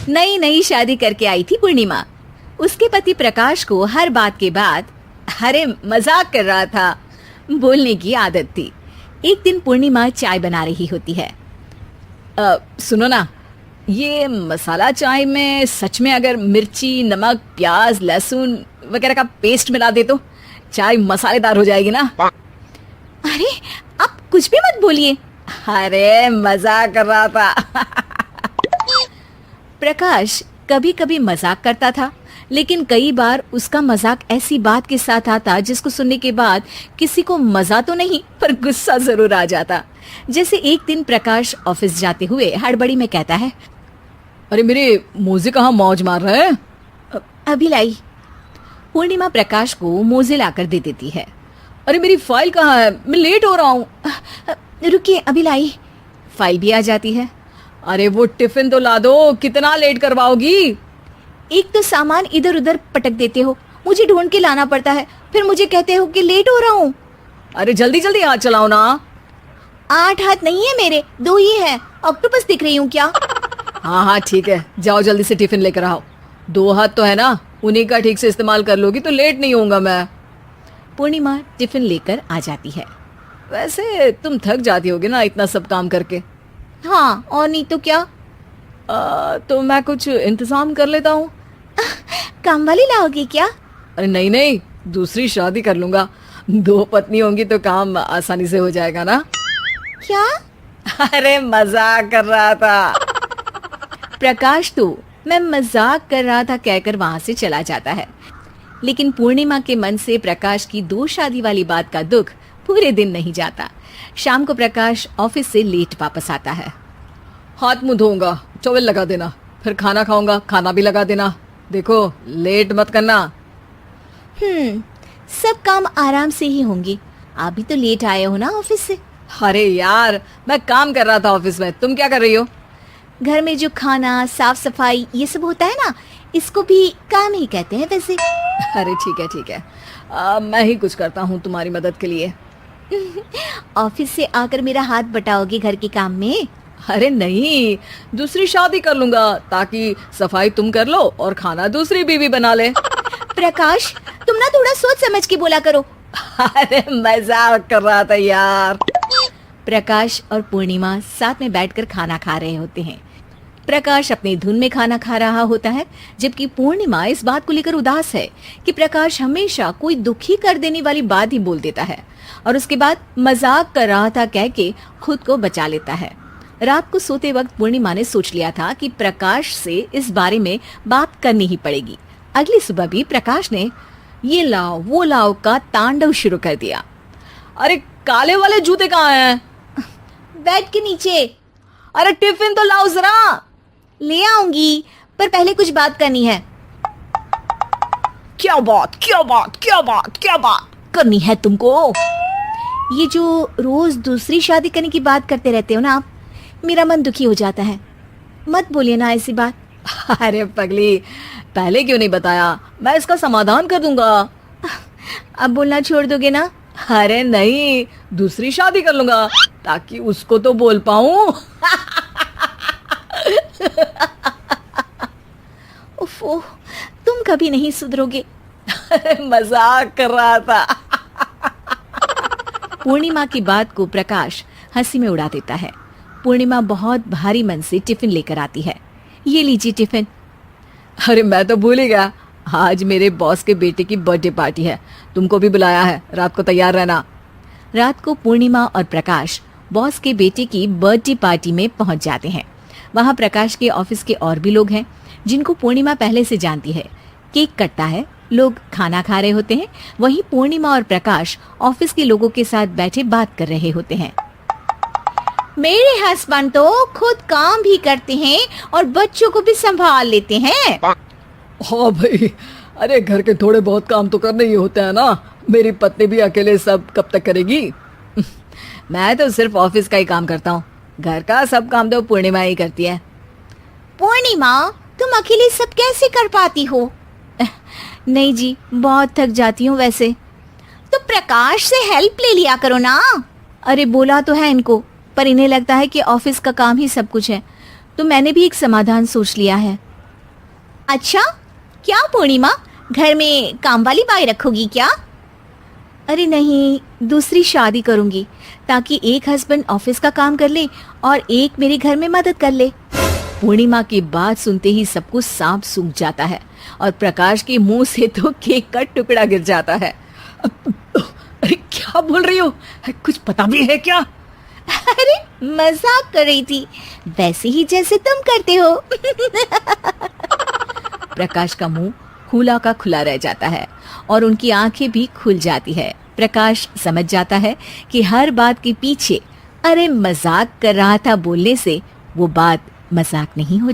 नई नई शादी करके आई थी पूर्णिमा। उसके पति प्रकाश को हर बात के बाद अरे मजाक कर रहा था बोलने की आदत थी। एक दिन पूर्णिमा चाय बना रही होती है। सुनो ना, ये मसाला चाय में सच में अगर मिर्ची, नमक, प्याज, लहसुन वगैरह का पेस्ट मिला दे तो चाय मसालेदार हो जाएगी ना। अरे आप कुछ भी मत बोलिए। अरे मजाक कर रहा था। प्रकाश कभी कभी मजाक करता था, लेकिन कई बार उसका मजाक ऐसी बात के साथ आता जिसको सुनने के बाद किसी को मजा तो नहीं पर गुस्सा जरूर आ जाता। जैसे एक दिन प्रकाश ऑफिस जाते हुए हड़बड़ी में कहता है, अरे मेरे मोजे कहाँ मौज मार रहे हैं? अभी लाई। पूर्णिमा प्रकाश को मोजे लाकर दे देती है। अरे मेरी फाइल कहाँ है? मैं लेट हो रहा हूँ। रुकिए अभी लाई। फाइल भी आ जाती है। अरे वो टिफिन तो ला दो, कितना लेट करवाओगी? एक तो सामान इधर उधर पटक देते हो, मुझे ढूंढ के लाना पड़ता है, फिर मुझे कहते हो कि लेट हो रहा हूँ। अरे जल्दी जल्दी हाथ चलाओ ना। 8 हाथ नहीं है मेरे, 2 ही है। ऑक्टोपस दिख रही हूँ क्या? हाँ हाँ ठीक है, जाओ जल्दी से टिफिन लेकर आओ। 2 हाथ तो है ना, उन्हीं का ठीक से इस्तेमाल कर लोगी तो लेट नहीं होऊंगा मैं। पूर्णिमा टिफिन लेकर आ जाती है। वैसे तुम थक जाती होगी ना इतना सब काम करके। हाँ और नहीं तो क्या। तो मैं कुछ इंतजाम कर लेता हूँ। काम वाली लाओगी क्या? अरे नहीं नहीं, दूसरी शादी कर लूंगा। 2 पत्नी होंगी तो काम आसानी से हो जाएगा ना। क्या? अरे मजाक कर रहा था। प्रकाश तो मैं मजाक कर रहा था कहकर वहां से चला जाता है, लेकिन पूर्णिमा के मन से प्रकाश की 2 शादी वाली बात का दुख पूरे दिन नहीं जाता। शाम को प्रकाश ऑफिस से लेट वापस आता है। हाथ मुंह धोऊंगा, टॉवेल लगा देना, फिर खाना खाऊंगा, खाना भी लगा देना। देखो लेट मत करना। सब काम आराम से ही होंगे। आप भी तो लेट आए हो ना ऑफिस से। अरे यार मैं काम कर रहा था ऑफिस में, तुम क्या कर रही हो? घर में जो खाना, साफ सफाई ये सब होता है ना, इसको भी काम ही कहते हैं वैसे। अरे ठीक है, मैं ही कुछ करता हूँ तुम्हारी मदद के लिए। ऑफिस से आकर मेरा हाथ बटाओगे घर के काम में? अरे नहीं, दूसरी शादी कर लूंगा ताकि सफाई तुम कर लो और खाना दूसरी बीवी बना ले। प्रकाश तुम ना थोड़ा सोच समझ के बोला करो। अरे मजाक कर रहा था यार। प्रकाश और पूर्णिमा साथ में बैठकर खाना खा रहे होते हैं। प्रकाश अपनी धुन में खाना खा रहा होता है, जबकि पूर्णिमा इस बात को लेकर उदास है कि प्रकाश हमेशा कोई दुखी कर देने वाली बात ही बोल देता है और उसके बाद मजाक कर रहा था कह के खुद को बचा लेता है। रात को सोते वक्त पूर्णिमा ने सोच लिया था कि प्रकाश से इस बारे में बात करनी ही पड़ेगी। अगली सुबह भी प्रकाश ने ये लाओ वो लाओ का तांडव शुरू कर दिया। अरे काले वाले जूते कहाँ हैं? बेड के नीचे। अरे टिफिन तो लाओ जरा। ले आऊंगी, पर पहले कुछ बात करनी है। क्या बात करनी है तुमको? ये जो रोज दूसरी शादी करने की बात करते रहते हो ना आप, मेरा मन दुखी हो जाता है। मत बोलिए ना ऐसी बात। अरे पगली, पहले क्यों नहीं बताया? मैं इसका समाधान कर दूंगा। अब बोलना छोड़ दोगे ना? अरे नहीं, दूसरी शादी कर लूंगा ताकि उसको तो बोल पाऊं। उफ़, तुम कभी नहीं सुधरोगे। अरे मजाक कर रहा था। पूर्णिमा की बात को प्रकाश हंसी में उड़ा देता है। पूर्णिमा बहुत भारी मन से टिफिन लेकर आती है। ये लीजिए टिफिन। अरे मैं तो भूल ही गया, आज मेरे बॉस के बेटे की बर्थडे पार्टी है, तुमको भी बुलाया है, रात को तैयार रहना। रात को पूर्णिमा और प्रकाश बॉस के बेटे की बर्थडे पार्टी में पहुंच जाते हैं। वहां प्रकाश के ऑफिस के और भी लोग हैं जिनको पूर्णिमा पहले से जानती है। केक कटता है, लोग खाना खा रहे होते हैं। वहीं पूर्णिमा और प्रकाश ऑफिस के लोगों के साथ बैठे बात कर रहे होते हैं। मेरे हस्बैंड तो खुद काम भी करते हैं और बच्चों को भी संभाल लेते हैं। हाँ भाई, अरे घर के थोड़े बहुत काम तो करने ही होते हैं ना। मेरी पत्नी भी अकेले सब कब तक करेगी? मैं तो सिर्फ ऑफिस का ही काम करता हूँ, घर का सब काम तो पूर्णिमा ही करती है। पूर्णिमा तुम अकेले सब कैसे कर पाती हो? नहीं जी, बहुत थक जाती हूँ वैसे। तो प्रकाश से हेल्प ले लिया करो ना। अरे बोला तो है इनको, पर इन्हें लगता है कि ऑफिस का काम ही सब कुछ है, तो मैंने भी एक समाधान सोच लिया है। अच्छा, क्या पूर्णिमा, घर में काम वाली बाई रखोगी क्या? अरे नहीं, दूसरी शादी करूंगी ताकि एक हस्बैंड ऑफिस का काम कर ले और एक मेरे घर में मदद कर ले। पूर्णिमा की बात सुनते ही सब कुछ सांप सूख जाता है और प्रकाश के मुंह से तो केक का टुकड़ा गिर जाता है। अरे क्या बोल रही हो, कुछ पता भी है क्या? अरे मजाक कर रही थी, वैसे ही जैसे तुम करते हो। प्रकाश का मुंह खुला का खुला रह जाता है और उनकी आंखें भी खुल जाती है। प्रकाश समझ जाता है कि हर बात के पीछे अरे मजाक कर रहा था बोलने से वो बात मजाक नहीं हो